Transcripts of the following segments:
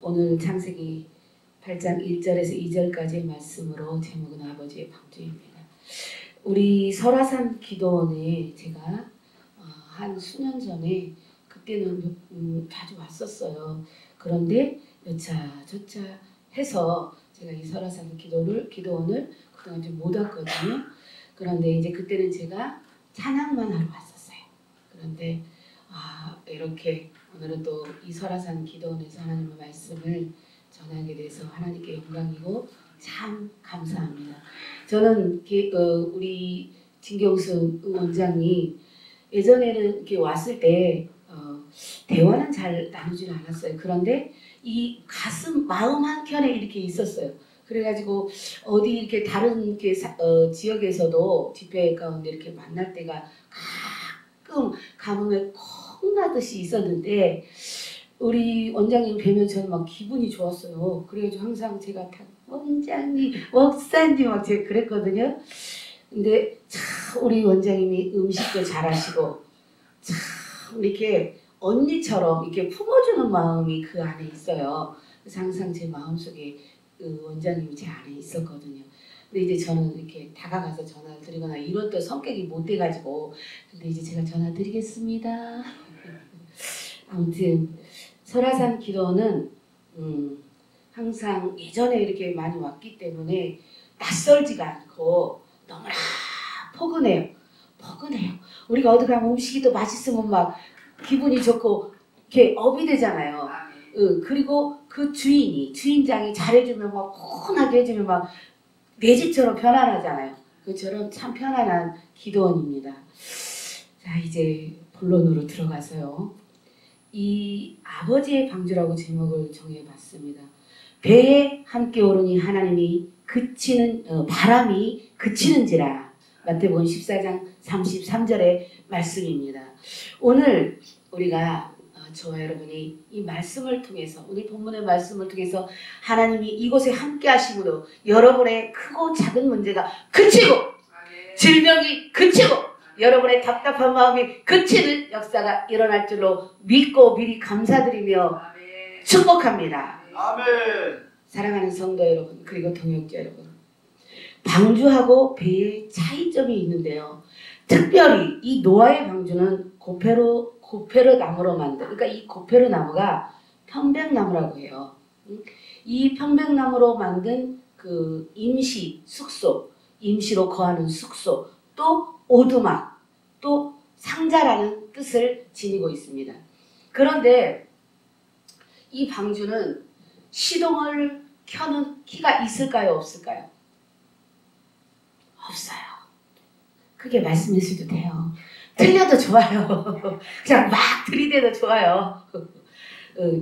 오늘 창세기 8장 1절에서 2절까지의 말씀으로 제목은 아버지의 방주입니다. 우리 설화산 기도원에 제가 한 수년 전에 그때는 자주 왔었어요. 그런데 여차 저차 해서 제가 이 설화산 기도원을 그동안 좀 못 왔거든요. 그런데 이제 그때는 제가 찬양만 하러 왔었어요. 그런데 이렇게 오늘은 또 이 설화산 기도원에서 하나님의 말씀을 전하게 돼서 하나님께 영광이고 참 감사합니다. 저는 우리 진경수 원장이 예전에는 이렇게 왔을 때 대화는 잘 나누지는 않았어요. 그런데 이 가슴 마음 한켠에 이렇게 있었어요. 그래가지고 어디 이렇게 다른 이렇게 지역에서도 집회 가운데 이렇게 만날 때가 가끔 가뭄에 콩나듯이 있었는데 우리 원장님 뵈면 저는 막 기분이 좋았어요. 그래가지고 항상 제가 원장님, 목사님 막 제가 그랬거든요. 근데 참 우리 원장님이 음식도 잘하시고 참 이렇게 언니처럼 이렇게 품어주는 마음이 그 안에 있어요. 그래서 항상 제 마음속에 원장님이 제 안에 있었거든요. 근데 이제 저는 이렇게 다가가서 전화를 드리거나 이런 또 성격이 못 돼가지고 근데 이제 제가 전화 드리겠습니다. 아무튼 설화산 기도는 항상 예전에 이렇게 많이 왔기 때문에 낯설지가 않고 너무나 포근해요. 우리가 어디 가면 음식이 또 맛있으면 막 기분이 좋고 이렇게 업이 되잖아요. 그리고 그 주인장이 잘해주면 막 포근하게 해주면 막 내 집처럼 편안하잖아요. 그처럼 참 편안한 기도원입니다. 자, 이제 본론으로 들어가서요. 이 아버지의 방주라고 제목을 정해봤습니다. 배에 함께 오르니 하나님이 바람이 그치는지라. 마태복음 14장 33절의 말씀입니다. 오늘 우리가 저와 여러분이 이 말씀을 통해서 오늘 본문의 말씀을 통해서 하나님이 이곳에 함께 하심으로 여러분의 크고 작은 문제가 그치고 질병이 그치고 여러분의 답답한 마음이 그치는 역사가 일어날 줄로 믿고 미리 감사드리며 축복합니다. 아멘. 사랑하는 성도 여러분 그리고 동역자 여러분, 방주하고 배의 차이점이 있는데요. 특별히 이 노아의 방주는 고페르 나무로 만든, 그러니까 이 고페르 나무가 편백나무라고 해요. 이 편백나무로 만든 그 임시 숙소, 임시로 거하는 숙소, 또 오두막, 또 상자라는 뜻을 지니고 있습니다. 그런데 이 방주는 시동을 켜는 키가 있을까요? 없을까요? 없어요. 그게 말씀이셔도 돼요. 틀려도 좋아요. 그냥 막 들이대도 좋아요.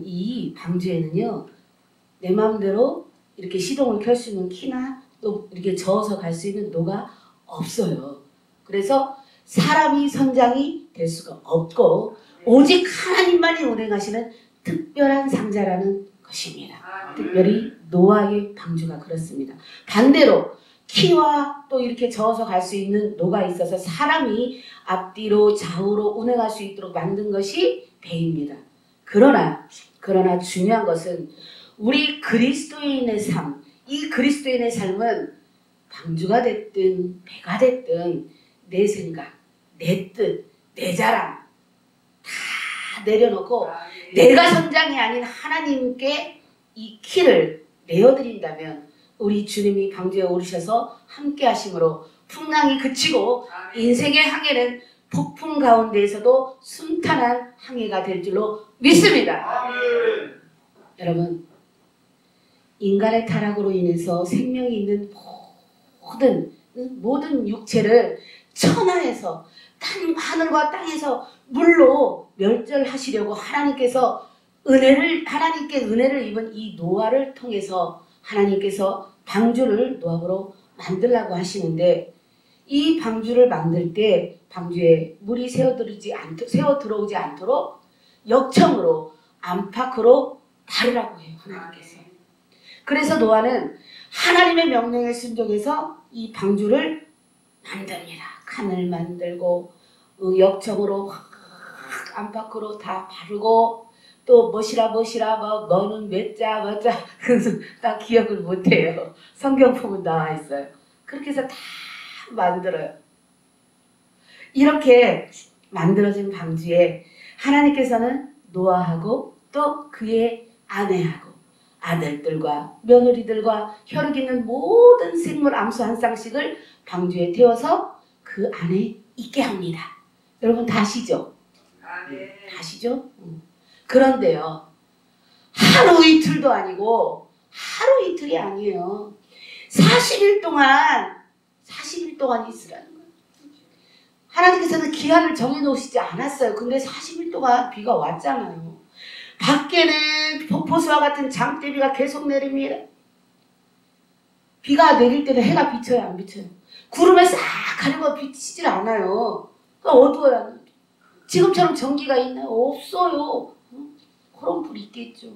이 방주에는요, 내 마음대로 이렇게 시동을 켤 수 있는 키나 또 이렇게 저어서 갈 수 있는 노가 없어요. 그래서 사람이 선장이 될 수가 없고 오직 하나님만이 운행하시는 특별한 상자라는 것입니다. 특별히 노아의 방주가 그렇습니다. 반대로 키와 또 이렇게 저어서 갈 수 있는 노가 있어서 사람이 앞뒤로 좌우로 운행할 수 있도록 만든 것이 배입니다. 그러나 중요한 것은 우리 그리스도인의 삶, 이 그리스도인의 삶은 방주가 됐든 배가 됐든 내 생각, 내 뜻, 내 자랑 다 내려놓고 내가 선장이 아닌 하나님께 이 키를 내어드린다면 우리 주님이 방주에 오르셔서 함께 하심으로 풍랑이 그치고 인생의 항해는 폭풍 가운데에서도 순탄한 항해가 될 줄로 믿습니다. 여러분, 인간의 타락으로 인해서 생명이 있는 모든 육체를 천하에서 하늘과 땅에서 물로 멸절하시려고 하나님께 은혜를 입은 이 노아를 통해서 하나님께서 방주를 노아로 만들라고 하시는데, 이 방주를 만들 때 방주에 물이 새어 들어오지 않도록 역청으로 안팎으로 다루라고 해요, 하나님께서. 그래서 노아는 하나님의 명령에 순종해서 이 방주를 만듭니다. 칸을 만들고 역청으로 안팎으로 다 바르고 또 뭐시라 뭐 뭐는 몇자 뭐자 그래서 딱 기억을 못해요. 성경 보면 나와 있어요. 그렇게 해서 다 만들어요. 이렇게 만들어진 방주에 하나님께서는 노아하고 또 그의 아내하고 아들들과 며느리들과 혈육 있는 모든 생물 암수 한 쌍씩을 방주에 태워서 그 안에 있게 합니다. 여러분 다 아시죠? 다 아시죠? 그런데요. 하루 이틀도 아니고 하루 이틀이 아니에요. 40일 동안 있으라는 거예요. 하나님께서는 기한을 정해놓으시지 않았어요. 근데 40일 동안 비가 왔잖아요. 밖에는 폭포수와 같은 장대비가 계속 내립니다. 비가 내릴 때는 해가 비쳐요, 안 비쳐요? 구름에 싹 가리고 비치질 않아요. 어두워요. 지금처럼 전기가 있나요? 없어요. 그런 불이 있겠죠.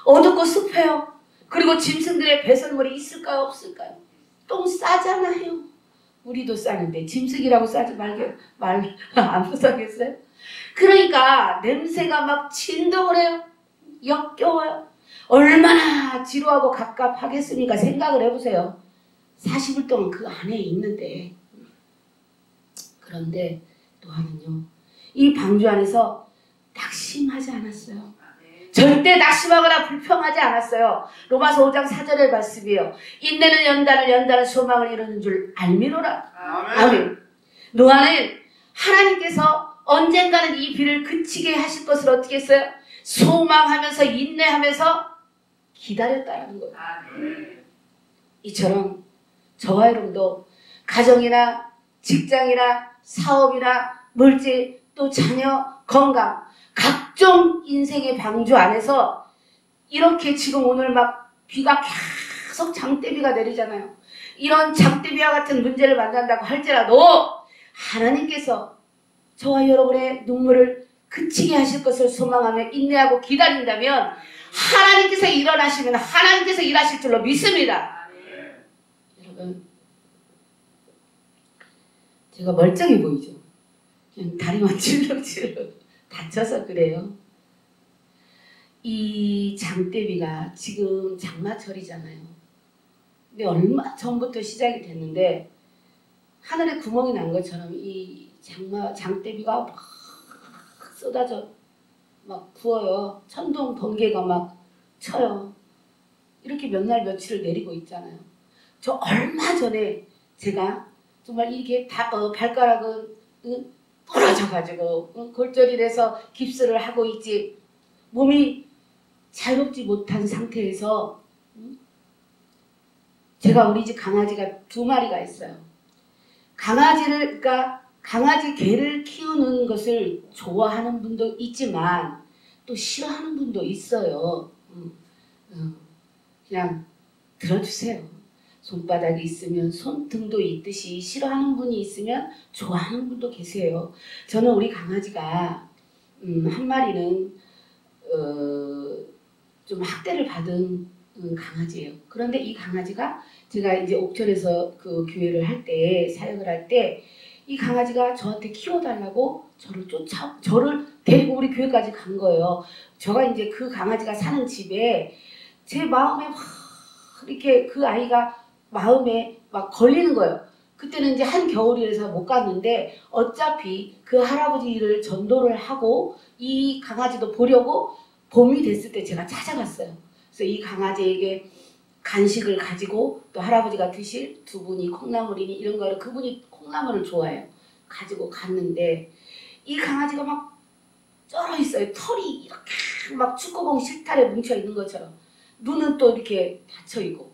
어둡고 습해요. 그리고 짐승들의 배설물이 있을까요? 없을까요? 똥 싸잖아요. 우리도 싸는데 짐승이라고 싸지 말 안 무서겠어요? 그러니까 냄새가 막 진동을 해요. 역겨워요. 얼마나 지루하고 갑갑하겠습니까? 생각을 해보세요. 40일 동안 그 안에 있는데. 그런데 노아는요. 이 방주 안에서 낙심하지 않았어요. 절대 낙심하거나 불평하지 않았어요. 로마서 5장 4절의 말씀이에요. 인내는 연단을 소망을 이루는 줄 알미노라. 아멘. 노아는 하나님께서 언젠가는 이 비를 그치게 하실 것을 어떻게 했어요? 소망하면서 인내하면서 기다렸다는 거예요. 이처럼 저와 여러분도 가정이나 직장이나 사업이나 물질 또 자녀 건강 각종 인생의 방주 안에서 이렇게 지금 오늘 막 비가 계속 장대비가 내리잖아요. 이런 장대비와 같은 문제를 만난다고 할지라도 하나님께서 저와 여러분의 눈물을 그치게 하실 것을 소망하며 인내하고 기다린다면 하나님께서 일어나시면 하나님께서 일하실 줄로 믿습니다. 여러분, 제가 멀쩡해 보이죠? 그냥 다리만 질렁질렁 다쳐서 그래요. 이 장대비가 지금 장마철이잖아요. 근데 얼마 전부터 시작이 됐는데 하늘에 구멍이 난 것처럼 이 장대비가 막 쏟아져 막 부어요. 천둥 번개가 막 쳐요. 이렇게 몇 날 며칠을 내리고 있잖아요. 저 얼마 전에 제가 정말 이게 발가락은 부러져가지고 골절이 돼서 깁스를 하고 있지 몸이 자유롭지 못한 상태에서 제가 우리 집 강아지가 2마리가 있어요. 그러니까 강아지 개를 키우는 것을 좋아하는 분도 있지만 또 싫어하는 분도 있어요. 그냥 들어주세요. 손바닥이 있으면 손등도 있듯이 싫어하는 분이 있으면 좋아하는 분도 계세요. 저는 우리 강아지가 한 마리는 좀 학대를 받은 강아지예요. 그런데 이 강아지가 제가 이제 옥천에서 그 교회를 할 때 사역을 할 때 이 강아지가 저한테 키워달라고 저를 데리고 우리 교회까지 간 거예요. 제가 이제 그 강아지가 사는 집에 제 마음에 막 이렇게 그 아이가 마음에 막 걸리는 거예요. 그때는 이제 한겨울이라서 못 갔는데 어차피 그 할아버지를 전도를 하고 이 강아지도 보려고 봄이 됐을 때 제가 찾아갔어요. 그래서 이 강아지에게 간식을 가지고 또 할아버지가 드실 두부니 콩나물이니 이런 거를 그분이 콩나물을 좋아해요. 가지고 갔는데 이 강아지가 막 쩔어 있어요. 털이 이렇게 막 축구공 실타래 뭉쳐 있는 것처럼 눈은 또 이렇게 닫혀 있고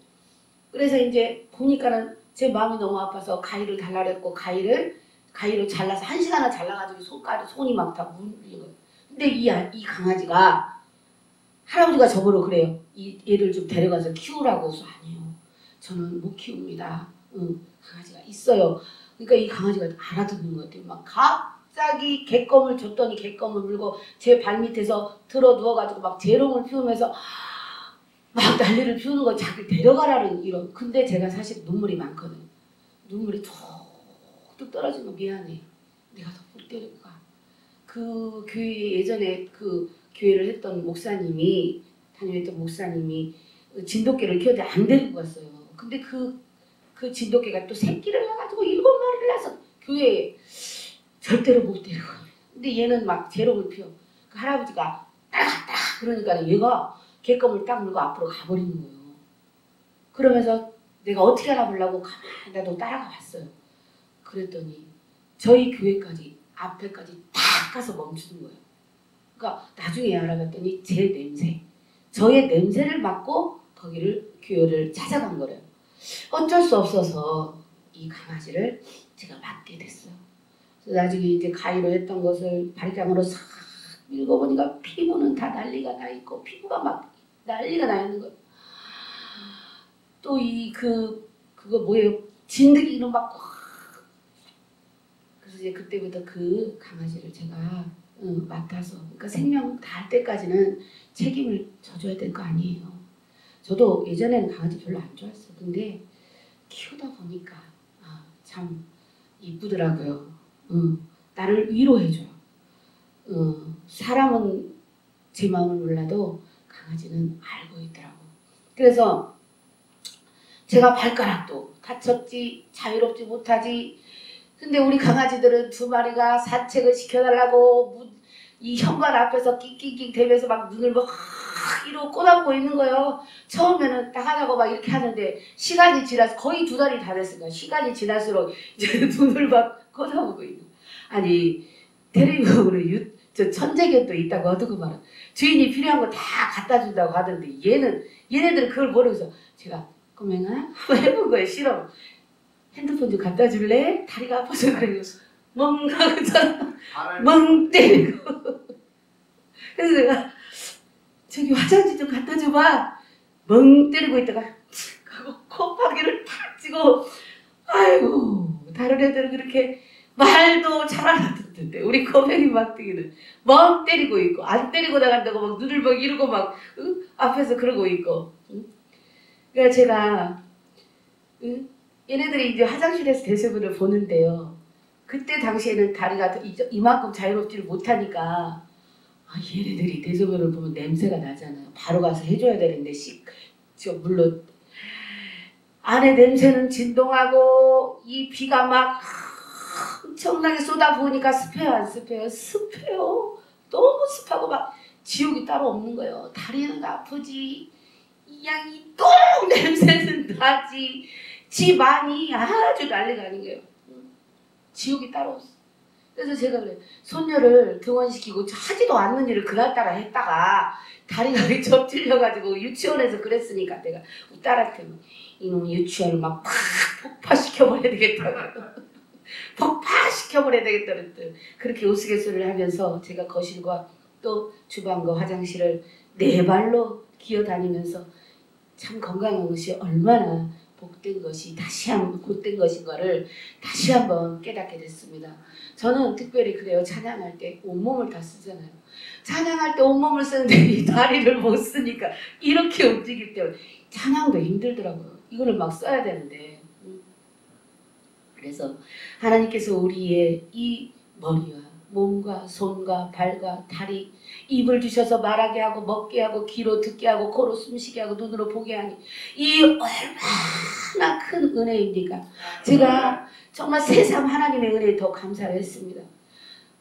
그래서 이제 보니까는 제 마음이 너무 아파서 가위를 달라 그랬고 가위로 잘라서 1시간을 잘라가지고 손이 막 다 물린 거예요. 근데 이 강아지가 할아버지가 저보러 그래요. 얘를 좀 데려가서 키우라고 해서 아니요. 저는 못 키웁니다. 강아지가 있어요. 그러니까 이 강아지가 알아듣는 것 같아요. 막 갑자기 객검을 줬더니 객검을 물고 제 발밑에서 들어 누워가지고 막 재롱을 피우면서 막 난리를 피우는 거 자기 데려가라는 이런. 근데 제가 사실 눈물이 많거든요. 눈물이 툭툭 떨어지면 미안해. 내가 더 못 데리고 가. 그 교회 예전에 그 교회를 했던 목사님이 다녀왔던 목사님이 진돗개를 키웠는데 안 데리고 갔어요. 근데 그 진돗개가 또 새끼를 해가지고 7마리를 낳아서 교회에 절대로 못 데리고 가요. 근데 얘는 막 재롱을 피워. 그 할아버지가 따라갔다 그러니까 얘가 개껌을 딱 물고 앞으로 가버리는 거예요. 그러면서 내가 어떻게 알아보려고 가만히 나도 따라가 봤어요. 그랬더니 저희 교회까지 앞에까지 딱 가서 멈추는 거예요. 그러니까 나중에 알아봤더니 제 냄새, 저의 냄새를 맡고 거기를 교회를 찾아간 거래요. 어쩔 수 없어서 이 강아지를 제가 맡게 됐어요. 그래서 나중에 이제 가위로 했던 것을 발장으로 싹 읽어보니까 피부는 다 난리가 나 있고 피부가 막 난리가 나 있는 거예요. 또 그거 뭐예요? 진드기는 막 그래서 이제 그때부터 그 강아지를 제가 맡아서 그러니까 생명 닿을 때까지는 책임을 져줘야 될 거 아니에요. 저도 예전에는 강아지 별로 안 좋아했어요. 근데 키우다 보니까 참 이쁘더라고요. 나를 위로해줘요. 사람은 제 마음을 몰라도 강아지는 알고 있더라고. 그래서 제가 발가락도 다쳤지 자유롭지 못하지. 근데 우리 강아지들은 2마리가 산책을 시켜달라고 이 현관 앞에서 낑낑낑 대면서 막 눈을 막 이러고 꼬담고 있는 거예요. 처음에는 나가자고 막 이렇게 하는데 시간이 지나서 거의 2달이 다 됐으니까 시간이 지날수록 이제 눈을 막 꼬담고 있는 거예요. 아니 대리용으로 저 천재견도 있다고 하더구만. 주인이 필요한 거 다 갖다 준다고 하던데 얘네들은 그걸 모르면서 제가 꼬맹아 한번 해본 거예요. 싫어. 핸드폰 좀 갖다 줄래? 다리가 아파서 그래요. 멍 하고 멍 때리고. 그래서 내가 저기 화장지 좀 갖다 줘봐. 멍 때리고 있다가 콧파기를 탁 찌고 아이고 다른 애들은 그렇게 말도 잘 알아듣던데 우리 꼬맹이 막대기는 멍 때리고 있고 안 때리고 나간다고 막 눈을 막 이러고 막 앞에서 그러고 있고. 그러니까 제가 얘네들이 이제 화장실에서 대소변을 보는데요. 그때 당시에는 다리가 이만큼 자유롭지를 못하니까 얘네들이 대소변을 보면 냄새가 나잖아요. 바로 가서 해줘야 되는데 물론 안에 냄새는 진동하고 이 비가 막 엄청나게 쏟아부으니까 습해요 안 습해요? 습해요. 너무 습하고 막 지옥이 따로 없는 거예요. 다리는 아프지 이 양이 똥 냄새는 나지 집안이 아주 난리가 아닌 거예요. 지옥이 따로 없어. 그래서 제가 그래 손녀를 등원시키고 하지도 않는 일을 그날따라 했다가 다리가 접질려가지고 유치원에서 그랬으니까 내가 딸한테 이놈 유치원을 막 폭파시켜버려야 되겠다고 폭파시켜버려야 되겠다 그랬더니 그렇게 우스갯소리를 하면서 제가 거실과 또 주방과 화장실을 4발로 기어다니면서 참 건강한 것이 얼마나 복된 것이 곧된 것인가를 다시 한번 깨닫게 됐습니다. 저는 특별히 그래요. 찬양할 때 온몸을 다 쓰잖아요. 찬양할 때 온몸을 쓰는데 이 다리를 못 쓰니까 이렇게 움직일 때 찬양도 힘들더라고요. 이거를 막 써야 되는데. 그래서 하나님께서 우리의 이 머리와 몸과 손과 발과 다리 입을 주셔서 말하게 하고 먹게 하고 귀로 듣게 하고 코로 숨쉬게 하고 눈으로 보게 하니 이 얼마나 큰 은혜입니까? 제가 정말 새삼 하나님의 은혜에 더 감사를 했습니다.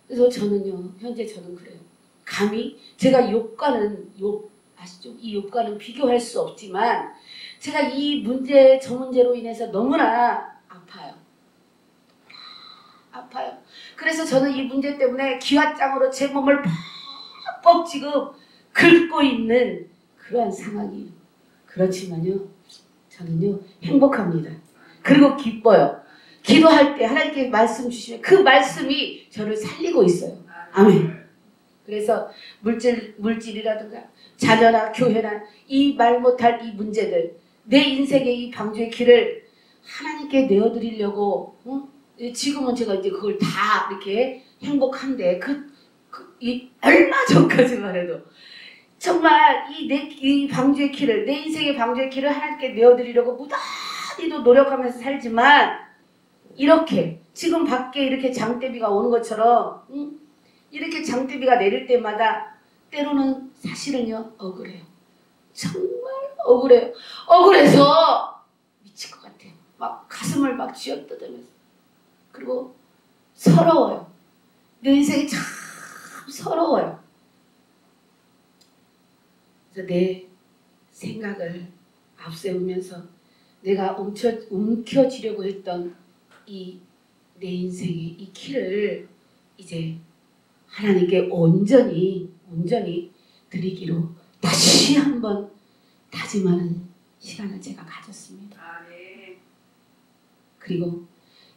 그래서 저는요 현재 저는 그래요. 감히 제가 욥과는 아시죠? 이 욥과는 비교할 수 없지만 제가 이 문제 저 문제로 인해서 너무나 아파요. 그래서 저는 이 문제 때문에 기와장으로 제 몸을 뻑뻑 지금 긁고 있는 그러한 상황이에요. 그렇지만요, 저는요 행복합니다. 그리고 기뻐요. 기도할 때 하나님께 말씀 주시면 그 말씀이 저를 살리고 있어요. 아멘. 그래서 물질이라든가 자녀나 교회나 이 말 못할 이 문제들 내 인생의 이 방주의 길을 하나님께 내어드리려고 지금은 제가 이제 그걸 다 이렇게 행복한데 얼마 전까지만 해도 정말 이 방주의 길을 내 인생의 방주의 길을 하나님께 내어드리려고 무단히도 노력하면서 살지만 이렇게 지금 밖에 이렇게 장대비가 오는 것처럼 이렇게 장대비가 내릴 때마다 때로는 사실은요 억울해요. 정말 억울해요. 억울해서 미칠 것 같아요. 막 가슴을 막 쥐어뜯으면서. 그리고 서러워요. 내 인생이 참 서러워요. 그래서 내 생각을 앞세우면서 내가 움켜쥐려고 했던 이 내 인생의 이 길을 이제 하나님께 온전히 드리기로 다시 한번 다짐하는 시간을 제가 가졌습니다. 그리고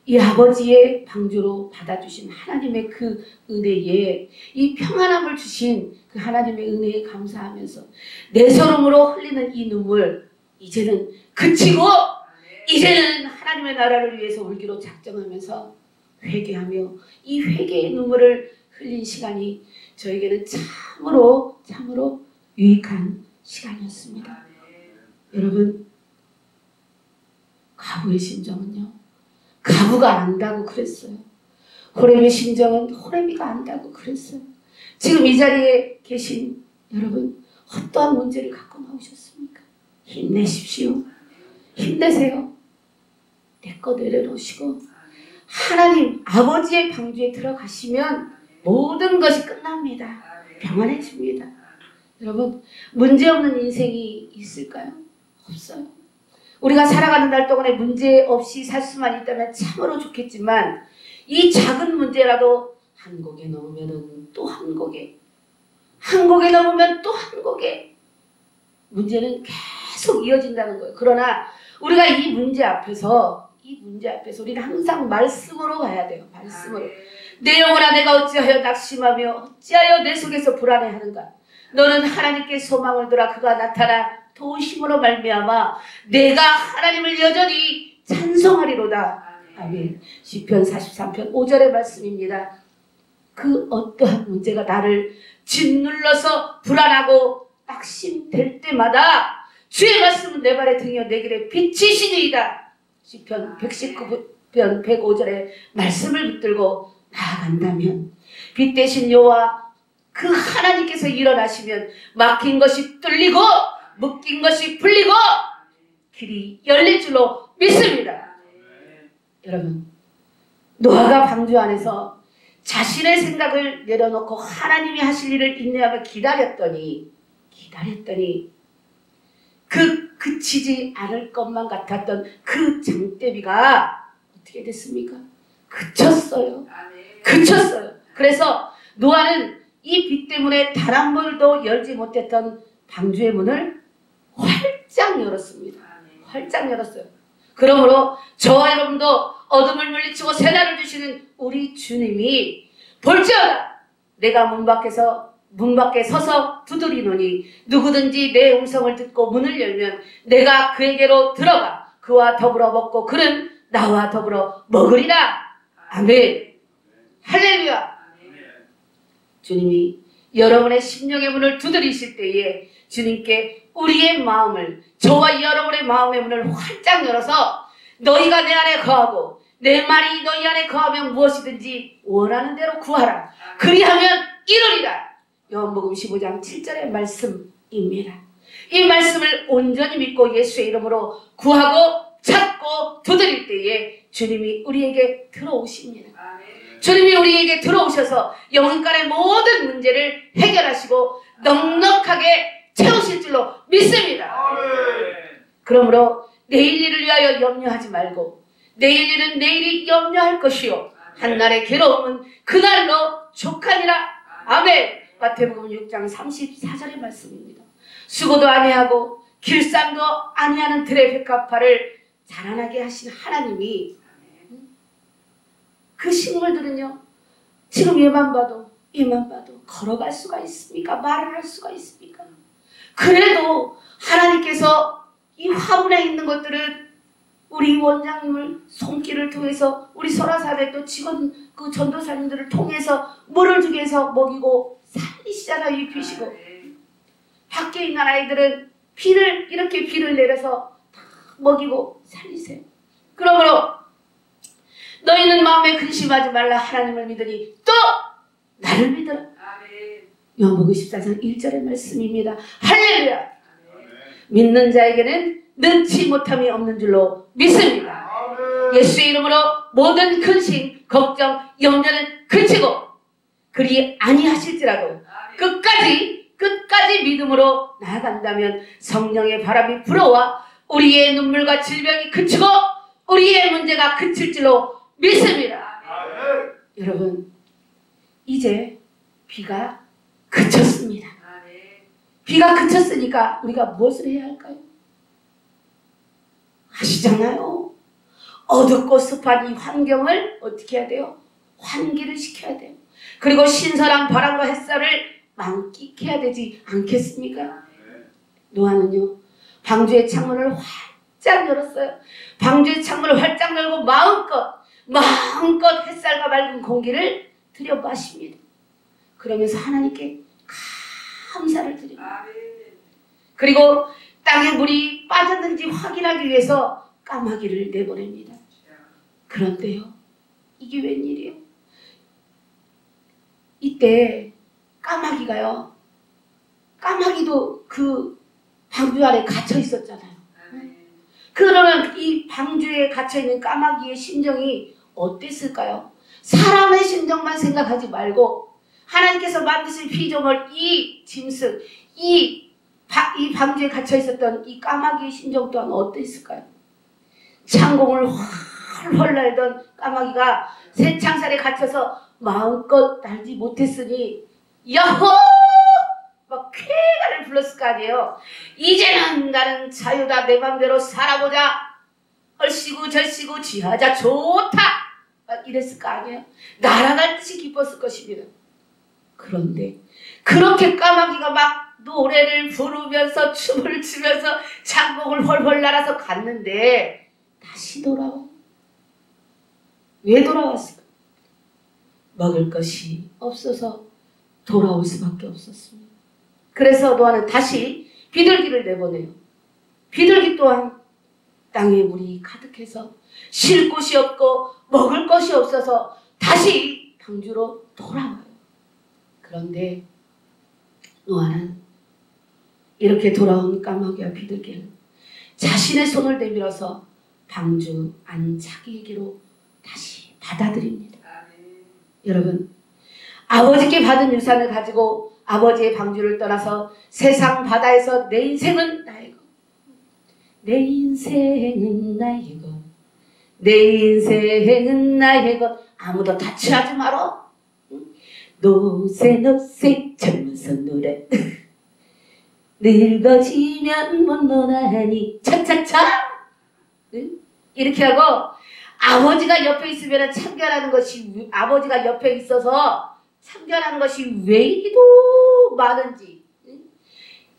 이 아버지의 방주로 받아주신 하나님의 그 은혜에 이 평안함을 주신 그 하나님의 은혜에 감사하면서 내 서름으로 흘리는 이 눈물 이제는 그치고 이제는 하나님의 나라를 위해서 울기로 작정하면서 회개하며 이 회개의 눈물을 흘린 시간이 저에게는 참으로 유익한 시간이었습니다. 여러분, 가부의 심정은요, 가부가 안다고 그랬어요. 호렘의 심정은 호렘이가 안다고 그랬어요. 지금 이 자리에 계신 여러분, 어떠한 문제를 갖고 나오셨습니까? 힘내십시오. 힘내세요. 내 거 내려놓으시고 하나님 아버지의 방주에 들어가시면 모든 것이 끝납니다. 평안해집니다. 여러분, 문제없는 인생이 있을까요? 없어요. 우리가 살아가는 날 동안에 문제 없이 살 수만 있다면 참으로 좋겠지만 이 작은 문제라도 한 곡에 넘으면 또 한 곡에, 한 곡에 넘으면 또 한 곡에 문제는 계속 이어진다는 거예요. 그러나 우리가 이 문제 앞에서 우리는 항상 말씀으로 가야 돼요. 말씀으로. 내 영혼아 내가 어찌하여 낙심하며 어찌하여 내 속에서 불안해하는가. 너는 하나님께 소망을 두라. 그가 나타나 도우심으로 말미암아 내가 하나님을 여전히 찬송하리로다. 아멘. 시편 43편 5절의 말씀입니다. 그 어떠한 문제가 나를 짓눌러서 불안하고 낙심될 때마다 주의 말씀은 내 발에 등이어 내 길에 빛이시니이다. 시편 119편 105절의 말씀을 붙들고 나아간다면 빛 대신 여호와 그 하나님께서 일어나시면 막힌 것이 뚫리고 묶인 것이 풀리고 길이 열릴 줄로 믿습니다. 여러분, 노아가 방주 안에서 자신의 생각을 내려놓고 하나님이 하실 일을 인내하며 기다렸더니 그치지 않을 것만 같았던 그 장대비가 어떻게 됐습니까? 그쳤어요. 그래서 노아는 이 빛 때문에 단 한 번도 열지 못했던 방주의 문을 활짝 열었습니다. 활짝 열었어요. 그러므로 저와 여러분도 어둠을 물리치고 새날을 주시는 우리 주님이 볼지어다 내가 문 밖에 서서 두드리노니 누구든지 내 음성을 듣고 문을 열면 내가 그에게로 들어가 그와 더불어 먹고 그는 나와 더불어 먹으리라. 아멘. 할렐루야. 주님이 여러분의 심령의 문을 두드리실 때에 주님께 우리의 마음을, 저와 여러분의 마음의 문을 활짝 열어서 너희가 내 안에 거하고 내 말이 너희 안에 거하면 무엇이든지 원하는 대로 구하라. 그리하면 이루리라. 요한복음 15장 7절의 말씀입니다. 이 말씀을 온전히 믿고 예수의 이름으로 구하고 찾고 두드릴 때에 주님이 우리에게 들어오십니다. 주님이 우리에게 들어오셔서 영혼간의 모든 문제를 해결하시고 넉넉하게 채우실 줄로 믿습니다. 그러므로 내일 일을 위하여 염려하지 말고 내일 일은 내일이 염려할 것이요 한날의 괴로움은 그날로 족하니라. 아멘. 마태복음 6장 34절의 말씀입니다. 수고도 아니하고 길쌈도 아니하는 들의 백합화를 자라나게 하신 하나님이 그 식물들은요 지금 얘만 봐도 걸어갈 수가 있습니까? 말을 할 수가 있습니까? 그래도 하나님께서 이 화분에 있는 것들은 우리 원장님을 손길을 통해서 우리 설화산의 또 직원 그 전도사님들을 통해서 물을 주기 위해서 먹이고 살리시잖아요. 입히시고 밖에 있는 아이들은 이렇게 비를 내려서 다 먹이고 살리세요. 그러므로 너희는 마음에 근심하지 말라. 하나님을 믿으니 또 나를 믿어라. 요한복음 14장 1절의 말씀입니다. 할렐루야. 믿는 자에게는 능치 못함이 없는 줄로 믿습니다. 예수의 이름으로 모든 근심, 걱정, 염려는 그치고 그리 아니하실지라도 끝까지 믿음으로 나아간다면 성령의 바람이 불어와 우리의 눈물과 질병이 그치고 우리의 문제가 그칠 줄로 믿습니다. 여러분, 이제 비가 그쳤습니다. 비가 그쳤으니까 우리가 무엇을 해야 할까요? 아시잖아요. 어둡고 습한 이 환경을 어떻게 해야 돼요? 환기를 시켜야 돼요. 그리고 신선한 바람과 햇살을 만끽해야 되지 않겠습니까? 노아는요, 방주의 창문을 활짝 열었어요. 방주의 창문을 활짝 열고 마음껏 햇살과 맑은 공기를 들여 마십니다. 그러면서 하나님께 감사를 드립니다. 그리고 땅에 물이 빠졌는지 확인하기 위해서 까마귀를 내보냅니다. 그런데요, 이게 웬일이에요? 이때 까마귀도 그 방주 안에 갇혀 있었잖아요. 그러면 이 방주에 갇혀있는 까마귀의 심정이 어땠을까요? 사람의 심정만 생각하지 말고 하나님께서 만드신 피조물 이 짐승, 이 방주에 갇혀있었던 이 까마귀의 심정 또한 어땠을까요? 창공을 훨훨 날던 까마귀가 새 창살에 갇혀서 마음껏 날지 못했으니 야호! 막 쾌가를 불렀을 거 아니에요. 이제는 나는 자유다. 내 맘대로 살아보자. 얼씨구 절씨구 지하자 좋다. 막 이랬을 거 아니에요. 날아갈 듯이 기뻤을 것입니다. 그런데 그렇게 까마귀가 막 노래를 부르면서 춤을 추면서 창공을 훨훨 날아서 갔는데 다시 돌아와. 왜 돌아왔을까? 먹을 것이 없어서 돌아올 수밖에 없었습니다. 그래서 노아는 다시 비둘기를 내보내요. 비둘기 또한 땅에 물이 가득해서 쉴 곳이 없고 먹을 것이 없어서 다시 방주로 돌아와요. 그런데 노아는 이렇게 돌아온 까마귀와 비둘기를 자신의 손을 내밀어서 방주 안 자기에게로 다시 받아들입니다. 여러분, 아버지께 받은 유산을 가지고 아버지의 방주를 떠나서 세상 바다에서 내 인생은 나의 것, 내 인생은 나의 것, 내 인생은 나의 것, 아무도 타치하지 말어. 노세 젊어서 노래 늙어지면 못 노나니 차차차. 이렇게 하고 아버지가 옆에 있으면 참견하는 것이, 아버지가 옆에 있어서 참견하는 것이 왜 이리도 많은지,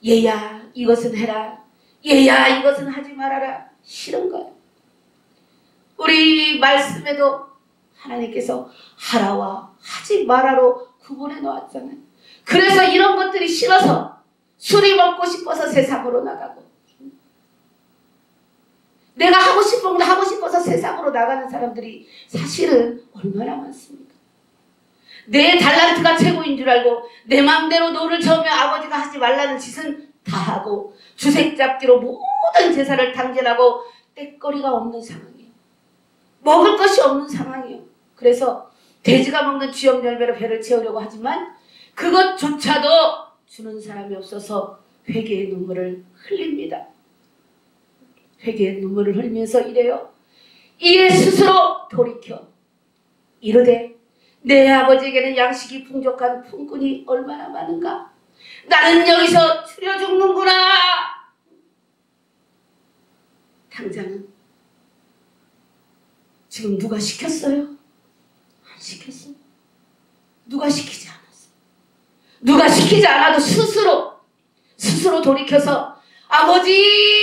얘야 이것은 해라, 얘야 이것은 하지 말아라, 싫은 거예요. 우리 말씀에도 하나님께서 하라와 하지 말아로 구분해 놓았잖아요. 그래서 이런 것들이 싫어서 술이 먹고 싶어서 세상으로 나가고, 내가 하고 싶은 걸 하고 싶어서 세상으로 나가는 사람들이 사실은 얼마나 많습니까? 내 달란트가 최고인 줄 알고 내 마음대로 노를 저으며 아버지가 하지 말라는 짓은 다 하고 주색 잡기로 모든 제사를 당진하고 떼거리가 없는 상황이에요. 먹을 것이 없는 상황이에요. 그래서 돼지가 먹는 쥐염 열매로 배를 채우려고 하지만 그것조차도 주는 사람이 없어서 회개의 눈물을 흘립니다. 회개의 눈물을 흘리면서 이래요. 이에 스스로 돌이켜 이르되 내 아버지에게는 양식이 풍족한 품꾼이 얼마나 많은가. 나는 여기서 추려 죽는구나. 당장은 지금 누가 시켰어요? 안 시켰어요. 누가 시키지 않았어요. 누가 시키지 않아도 스스로 돌이켜서 아버지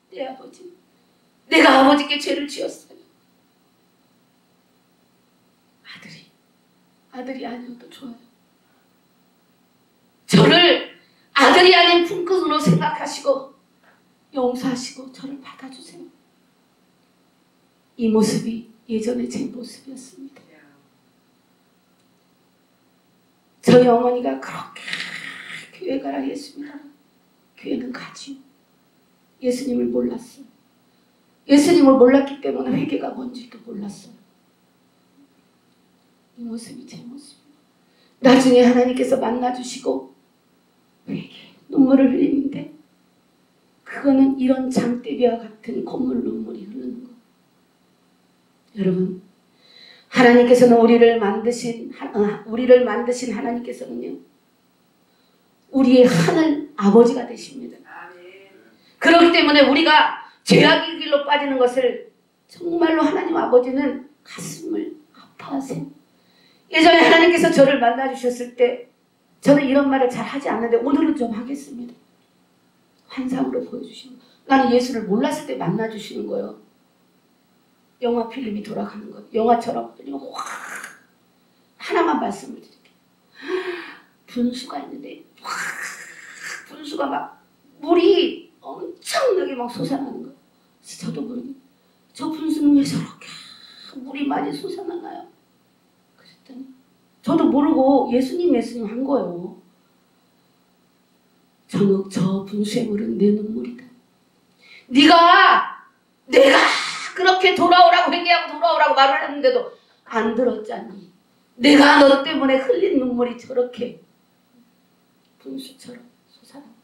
내 아버지, 내가 아버지께 죄를 지었어요. 아들이 아니어도 좋아요. 저를 아들이 아닌 품꾼으로 생각하시고 용서하시고 저를 받아주세요. 이 모습이 예전에 제 모습이었습니다. 저희 어머니가 그렇게 교회 가라 했습니다. 교회는 가지요. 예수님을 몰랐어요. 예수님을 몰랐기 때문에 회개가 뭔지도 몰랐어요. 이 모습이 제 모습이에요. 나중에 하나님께서 만나주시고 회개, 눈물을 흘리는데 그거는 이런 장대비와 같은 콧물 눈물이 흐르는 거예요. 여러분, 하나님께서는 우리를 만드신 하나님께서는요, 우리의 하늘 아버지가 되십니다. 그렇기 때문에 우리가 죄악의 길로 빠지는 것을 정말로 하나님 아버지는 가슴을 아파하세요. 예전에 하나님께서 저를 만나주셨을 때 저는 이런 말을 잘 하지 않는데 오늘은 좀 하겠습니다. 환상으로 보여주시는 거예요. 나는 예수를 몰랐을 때 만나주시는 거예요. 영화 필름이 돌아가는 거예요. 영화처럼 확 하나만 말씀을 드릴게요. 분수가 있는데 확 분수가 막 물이 엄청나게 막 솟아나는 거예요. 그래서 저도 모르게 저 분수는 왜 저렇게 물이 많이 솟아나나요? 그랬더니 저도 모르고 예수님 한 거예요. 저 분수의 물은 내 눈물이다. 내가 그렇게 돌아오라고 회개하고 돌아오라고 말을 했는데도 안 들었잖니. 내가 너 때문에 흘린 눈물이 저렇게 분수처럼 솟아난다.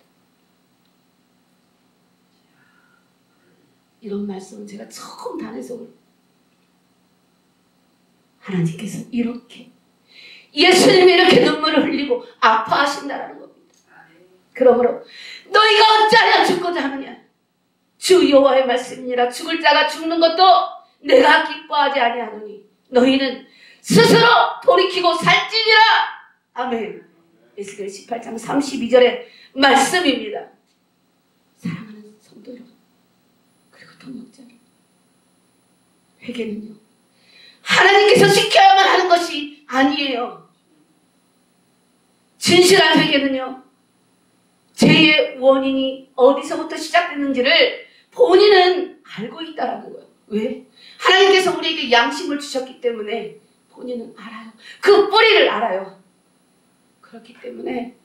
이런 말씀은 제가 처음 단에서 하나님께서 이렇게 예수님이 이렇게 눈물을 흘리고 아파하신다라는 겁니다. 그러므로 너희가 어찌하여 죽고자 하느냐. 주 여호와의 말씀이니라. 죽을 자가 죽는 것도 내가 기뻐하지 아니하노니 너희는 스스로 돌이키고 살찌니라. 아멘. 에스겔 18장 32절의 말씀입니다. 사랑하는 성도 여러분, 그리고 동역자 여러분, 회개는요 하나님께서 시켜야만 하는 것이 아니에요. 진실한 회개는요 죄의 원인이 어디서부터 시작됐는지를 본인은 알고 있다라는 거예요. 왜? 하나님께서 우리에게 양심을 주셨기 때문에 본인은 알아요. 그 뿌리를 알아요. 그렇기 때문에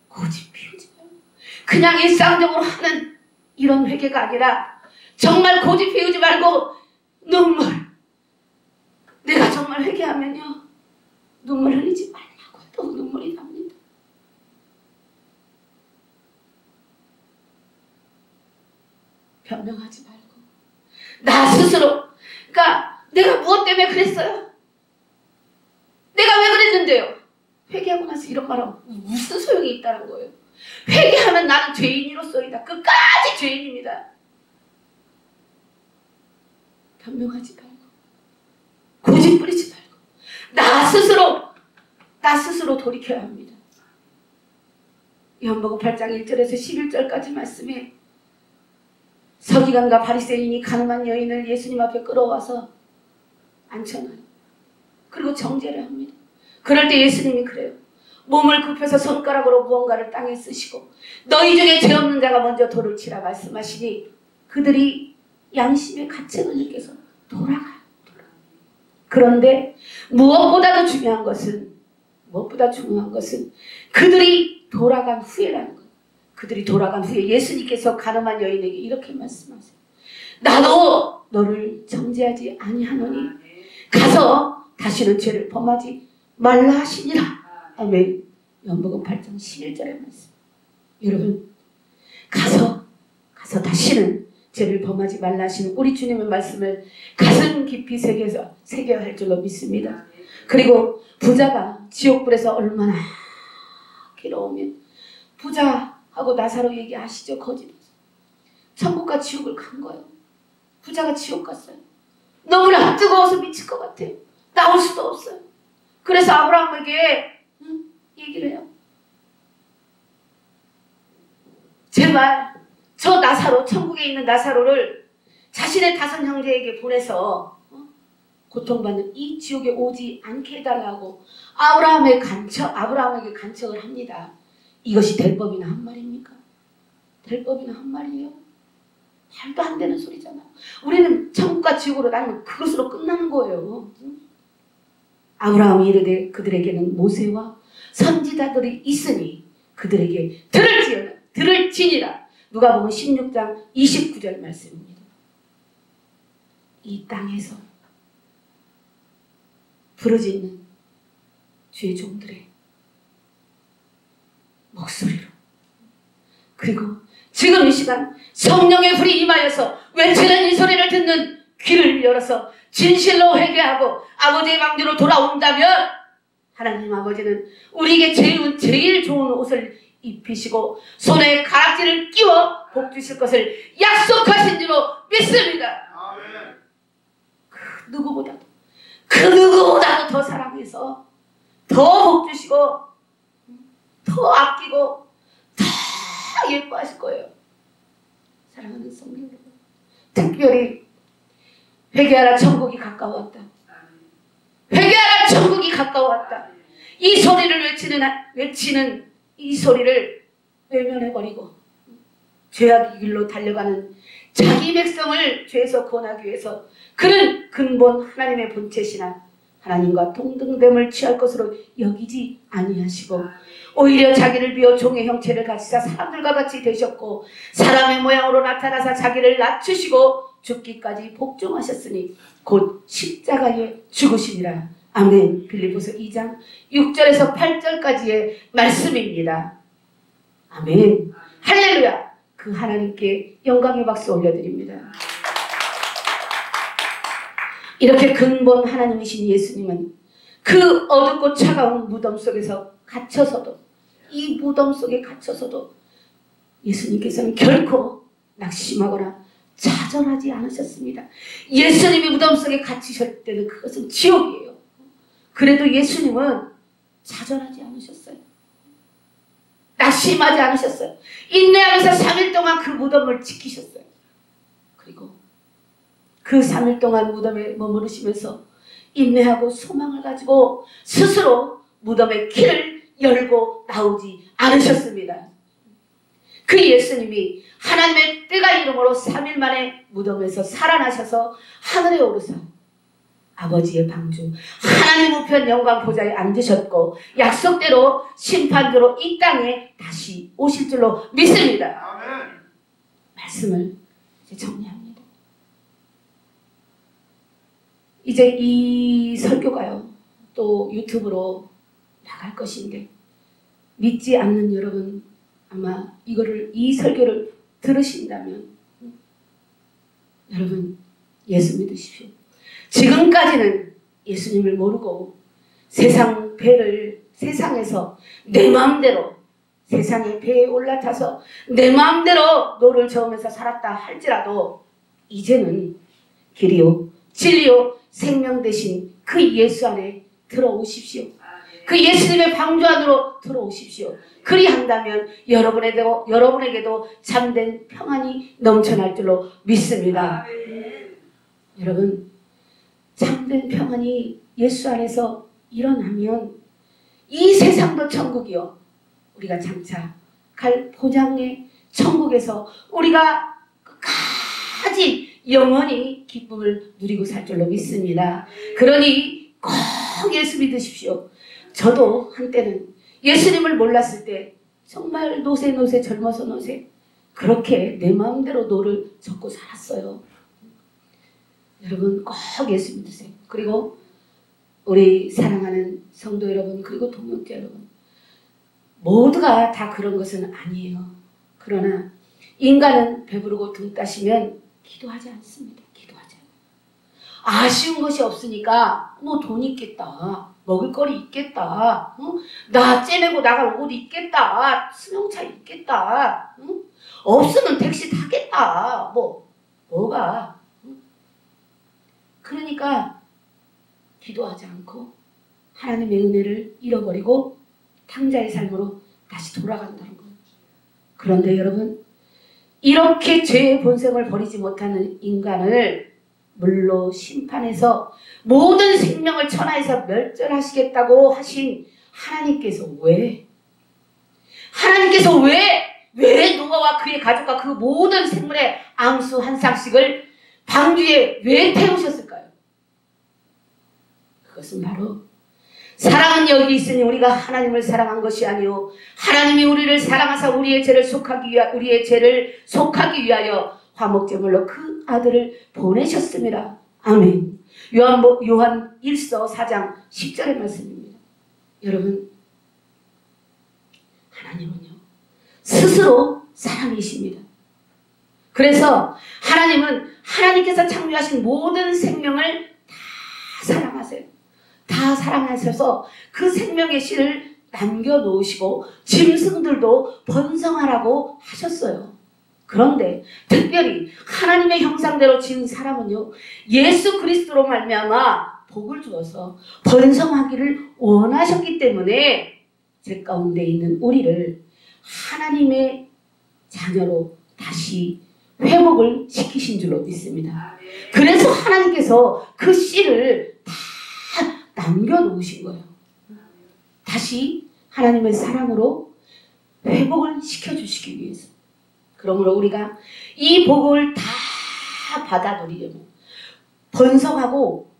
고집 피우지 마요. 그냥 일상적으로 하는 이런 회개가 아니라 정말 고집 피우지 말고 눈물. 내가 정말 회개하면요 눈물 흘리지 말라고 또 눈물이 납니다. 변명하지 말고 나 스스로, 그러니까 내가 무엇 때문에 그랬어요? 내가 왜 그랬는데요? 회개하고 나서 이런 말하면 무슨 소용이 있다는 거예요. 회개하면 나는 죄인이로서이다. 끝까지 죄인입니다. 변명하지 말고 고집 부리지 말고 나 스스로 돌이켜야 합니다. 요한복음 8장 1절에서 11절까지 말씀에 서기관과 바리새인이 가늠한 여인을 예수님 앞에 끌어와서 앉혀놔요. 그리고 정죄를 합니다. 그럴 때 예수님이 그래요. 몸을 굽혀서 손가락으로 무언가를 땅에 쓰시고 너희 중에 죄 없는 자가 먼저 돌을 치라 말씀하시니 그들이 양심의 가책을 느껴서 돌아가요. 그런데 무엇보다도 중요한 것은 그들이 돌아간 후에라는 거예요. 그들이 돌아간 후에 예수님께서 가늠한 여인에게 이렇게 말씀하세요. 나도 너를 정죄하지 아니하노니 가서 다시는 죄를 범하지 말라 하시니라. 아멘. 요한복음 8장 11절의 말씀. 여러분 가서 다시는 죄를 범하지 말라 하시는 우리 주님의 말씀을 가슴 깊이 새겨야 할 줄로 믿습니다. 그리고 부자가 지옥불에서 얼마나 괴로우면 부자하고 나사로 얘기하시죠. 거짓에서 천국과 지옥을 간 거예요. 부자가 지옥 갔어요. 너무나 뜨거워서 미칠 것 같아요. 나올 수도 없어요. 그래서 아브라함에게 얘기를 해요. 제발 저 나사로, 천국에 있는 나사로를 자신의 5 형제에게 보내서 고통받는 이 지옥에 오지 않게 해달라고 아브라함에게 간청을 합니다. 이것이 될 법이나 한 말입니까? 될 법이나 한 말이에요? 말도 안 되는 소리잖아요. 우리는 천국과 지옥으로 나면 그것으로 끝나는 거예요. 아브라함이 이르되 그들에게는 모세와 선지자들이 있으니 그들에게 들을지니라. 누가복음 16장 29절 말씀입니다. 이 땅에서 부르짖는 주의 종들의 목소리로, 그리고 지금 이 시간 성령의 불이 임하여서 외치는 이 소리를 듣는 귀를 열어서 진실로 회개하고 아버지의 방주로 돌아온다면 하나님 아버지는 우리에게 제일 좋은 옷을 입히시고 손에 가락지를 끼워 복 주실 것을 약속하신 줄로 믿습니다. 그 누구보다도 더 사랑해서 더 복 주시고 더 아끼고 더 예뻐하실 거예요. 사랑하는 성도 여러분, 특별히 회개하라 천국이 가까웠다. 회개하라 천국이 가까웠다. 이 소리를 외치는 이 소리를 외면해버리고 죄악의 길로 달려가는 자기 백성을 죄에서 구원하기 위해서 그는 근본 하나님의 본체시나 하나님과 동등됨을 취할 것으로 여기지 아니하시고 오히려 자기를 비워 종의 형체를 가지사 사람들과 같이 되셨고 사람의 모양으로 나타나사 자기를 낮추시고 죽기까지 복종하셨으니 곧 십자가에 죽으시니라. 아멘. 빌립보서 2장 6절에서 8절까지의 말씀입니다. 아멘. 할렐루야. 그 하나님께 영광의 박수 올려드립니다. 이렇게 근본 하나님이신 예수님은 그 어둡고 차가운 무덤 속에서 갇혀서도, 이 무덤 속에 갇혀서도 예수님께서는 결코 낙심하거나 좌절하지 않으셨습니다. 예수님이 무덤 속에 갇히실 때는 그것은 지옥이에요. 그래도 예수님은 좌절하지 않으셨어요. 낙심하지 않으셨어요. 인내하면서 3일 동안 그 무덤을 지키셨어요. 그리고 그 3일 동안 무덤에 머무르시면서 인내하고 소망을 가지고 스스로 무덤의 키를 열고 나오지 않으셨습니다. 그 예수님이 하나님의 때가 이름으로 3일 만에 무덤에서 살아나셔서 하늘에 오르사 아버지의 방주 하나님 우편 영광 보좌에 앉으셨고 약속대로 심판대로 이 땅에 다시 오실 줄로 믿습니다. 아멘. 말씀을 이제 정리합니다. 이제 이 설교가요 또 유튜브로 나갈 것인데 믿지 않는 여러분 아마 이 설교를 들으신다면 여러분 예수 믿으십시오. 지금까지는 예수님을 모르고 세상에서 내 마음대로 세상의 배에 올라타서 내 마음대로 노를 저으면서 살았다 할지라도 이제는 길이요 진리요 생명 되신 그 예수 안에 들어오십시오. 그 예수님의 방주 안으로 들어오십시오. 그리한다면 여러분에게도 참된 평안이 넘쳐날 줄로 믿습니다. 여러분 참된 평안이 예수 안에서 일어나면 이 세상도 천국이요 우리가 장차 갈 보장의 천국에서 우리가 끝까지 영원히 기쁨을 누리고 살 줄로 믿습니다. 그러니 꼭 예수 믿으십시오. 저도 한때는 예수님을 몰랐을 때 정말 노세 젊어서 노세 그렇게 내 마음대로 노를 젓고 살았어요. 여러분 꼭 예수 믿으세요. 그리고 우리 사랑하는 성도 여러분 그리고 동역자 여러분 모두가 다 그런 것은 아니에요. 그러나 인간은 배부르고 등 따시면 기도하지 않습니다. 기도하지 않아요. 아쉬운 것이 없으니까 뭐 돈 있겠다. 먹을 거리 있겠다. 나 째내고 나갈 옷 있겠다. 승용차 있겠다. 없으면 택시 타겠다. 뭐가. 그러니까 기도하지 않고 하나님의 은혜를 잃어버리고 탕자의 삶으로 다시 돌아간다는 거예요. 그런데 여러분 이렇게 죄의 본성을 버리지 못하는 인간을 물로 심판해서 모든 생명을 천하에서 멸절하시겠다고 하신 하나님께서 왜 노아와 그의 가족과 그 모든 생물의 암수 한 쌍씩을 방주에 왜 태우셨을까요? 그것은 바로 사랑은 여기 있으니 우리가 하나님을 사랑한 것이 아니요 하나님이 우리를 사랑하사 우리의 죄를 속하기 위하여 화목제물로 그 아들을 보내셨습니다. 아멘. 요한 1서 4장 10절의 말씀입니다. 여러분, 하나님은요 스스로 사랑이십니다. 그래서 하나님은 하나님께서 창조하신 모든 생명을 다 사랑하세요. 다 사랑하셔서 그 생명의 씨를 남겨놓으시고 짐승들도 번성하라고 하셨어요. 그런데 특별히 하나님의 형상대로 지은 사람은요 예수 그리스도로 말미암아 복을 주어서 번성하기를 원하셨기 때문에 제 가운데 있는 우리를 하나님의 자녀로 다시 회복을 시키신 줄로 믿습니다. 그래서 하나님께서 그 씨를 다 남겨놓으신 거예요. 다시 하나님의 사랑으로 회복을 시켜주시기 위해서. 그러므로 우리가 이 복을 다 받아 누리려면 번성하고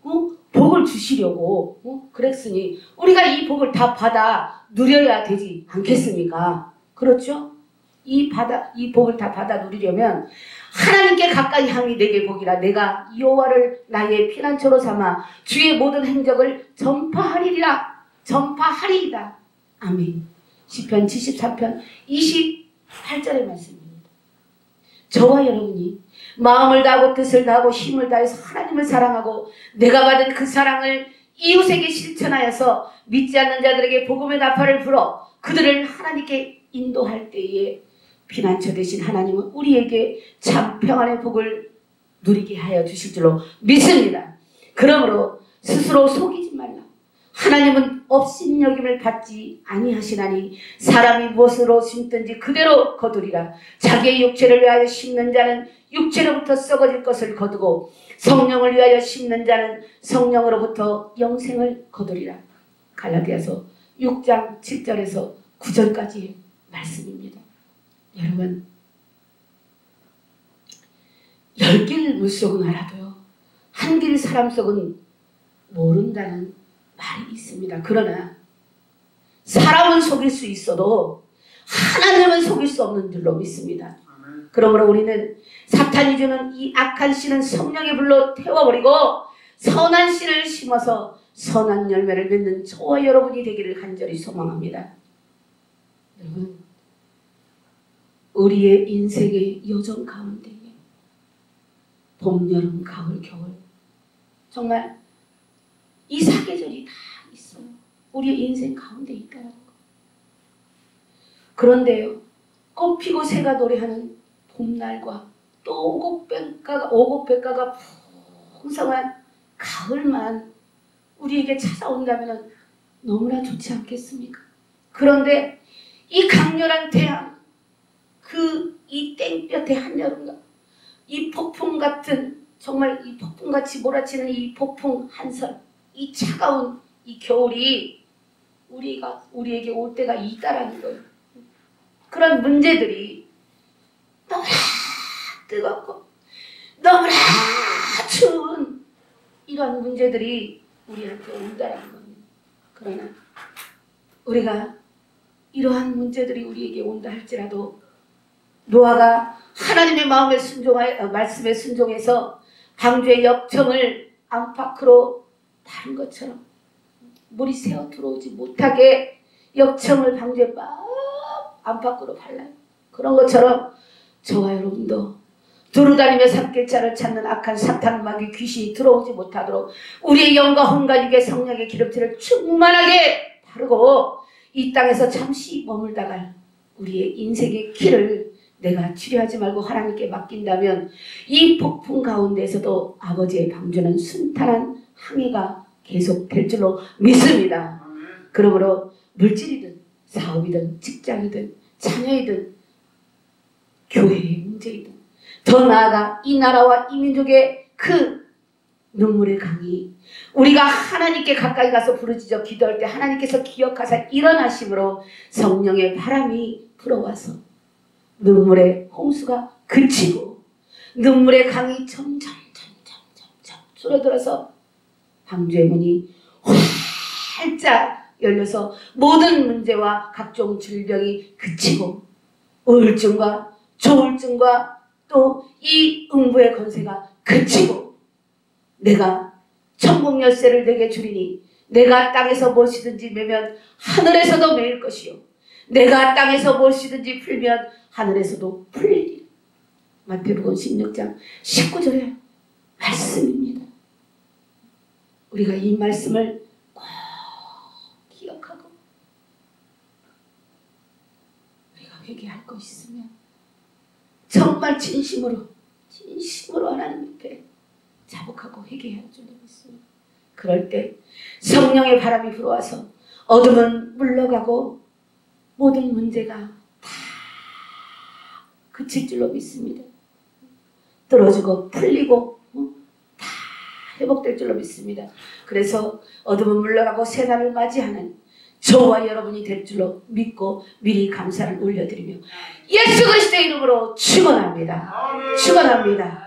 복을 주시려고 그랬으니 우리가 이 복을 다 받아 누려야 되지 않겠습니까? 그렇죠? 이 복을 다 받아 누리려면 하나님께 가까이 함이 내게 복이라 내가 여호와를 나의 피난처로 삼아 주의 모든 행적을 전파하리이다. 아멘. 시편 73편 28절의 말씀입니다. 저와 여러분이 마음을 다하고 뜻을 다하고 힘을 다해서 하나님을 사랑하고 내가 받은 그 사랑을 이웃에게 실천하여서 믿지 않는 자들에게 복음의 나팔을 불어 그들을 하나님께 인도할 때에 피난처 되신 하나님은 우리에게 참 평안의 복을 누리게 하여 주실 줄로 믿습니다. 그러므로 스스로 속이지 말라. 하나님은 업신여김을 받지 아니하시나니 사람이 무엇으로 심든지 그대로 거두리라. 자기의 육체를 위하여 심는 자는 육체로부터 썩어질 것을 거두고 성령을 위하여 심는 자는 성령으로부터 영생을 거두리라. 갈라디아서 6장 7절에서 9절까지의 말씀입니다. 여러분, 10길 물속은 알아도요 한 길 사람 속은 모른다는 말이 있습니다. 그러나 사람은 속일 수 있어도 하나님은 속일 수 없는 줄로 믿습니다. 그러므로 우리는 사탄이 주는 이 악한 씨는 성령의 불로 태워버리고 선한 씨를 심어서 선한 열매를 맺는 저와 여러분이 되기를 간절히 소망합니다. 여러분, 우리의 인생의 여정 가운데에 봄, 여름, 가을, 겨울 정말 이 사계절이 다 있어요. 우리의 인생 가운데 있다는 거. 그런데요, 꽃피고 새가 노래하는 봄날과 또 오곡백가가 풍성한 가을만 우리에게 찾아온다면 너무나 좋지 않겠습니까? 그런데 이 강렬한 태양, 이 땡볕의 한여름과 이 폭풍 같은 정말 이 폭풍같이 몰아치는 이 폭풍 한설, 이 차가운 이 겨울이 우리에게 올 때가 있다라는 거예요. 그런 문제들이 너무나 뜨겁고 너무나 추운 이런 문제들이 우리한테 온다라는 겁니다. 그러나 우리가 이러한 문제들이 우리에게 온다 할지라도 노아가 하나님의 말씀에 순종해서 방주의 역청을 안팎으로 다른 것처럼 물이 새어 들어오지 못하게 역청을 방주에 안팎으로 발라요. 그런 것처럼 저와 여러분도 두루다니며 산길자를 찾는 악한 사탄 마귀 귀신이 들어오지 못하도록 우리의 영과 혼과 육의 성령의 기름칠을 충만하게 바르고 이 땅에서 잠시 머물다가 우리의 인생의 길을 내가 치료하지 말고 하나님께 맡긴다면 이 폭풍 가운데에서도 아버지의 방주는 순탄한 항해가 계속될 줄로 믿습니다. 그러므로 물질이든 사업이든 직장이든 자녀이든 교회의 문제이든 더 나아가 이 나라와 이 민족의 그 눈물의 강이 우리가 하나님께 가까이 가서 부르짖어 기도할 때 하나님께서 기억하사 일어나심으로 성령의 바람이 불어와서 눈물의 홍수가 그치고 눈물의 강이 점점 줄어들어서 방주의 문이 활짝 열려서 모든 문제와 각종 질병이 그치고 우울증과 조울증과 또 이 음부의 권세가 그치고 내가 천국 열쇠를 내게 주리니 내가 땅에서 무엇이든지 매면 하늘에서도 매일 것이요 내가 땅에서 무엇이든지 풀면 하늘에서도 풀리리. 마태복음 16장 19절의 말씀입니다. 우리가 이 말씀을 꼭 기억하고 우리가 회개할 것 있으면 정말 진심으로 하나님 앞에 자복하고 회개해야 주님 있습니다. 그럴 때 성령의 바람이 불어와서 어둠은 물러가고 모든 문제가 다 그칠 줄로 믿습니다. 떨어지고 풀리고 다 회복될 줄로 믿습니다. 그래서 어둠은 물러가고 새날을 맞이하는 저와 여러분이 될 줄로 믿고 미리 감사를 올려드리며 예수 그리스도의 이름으로 축원합니다. 축원합니다.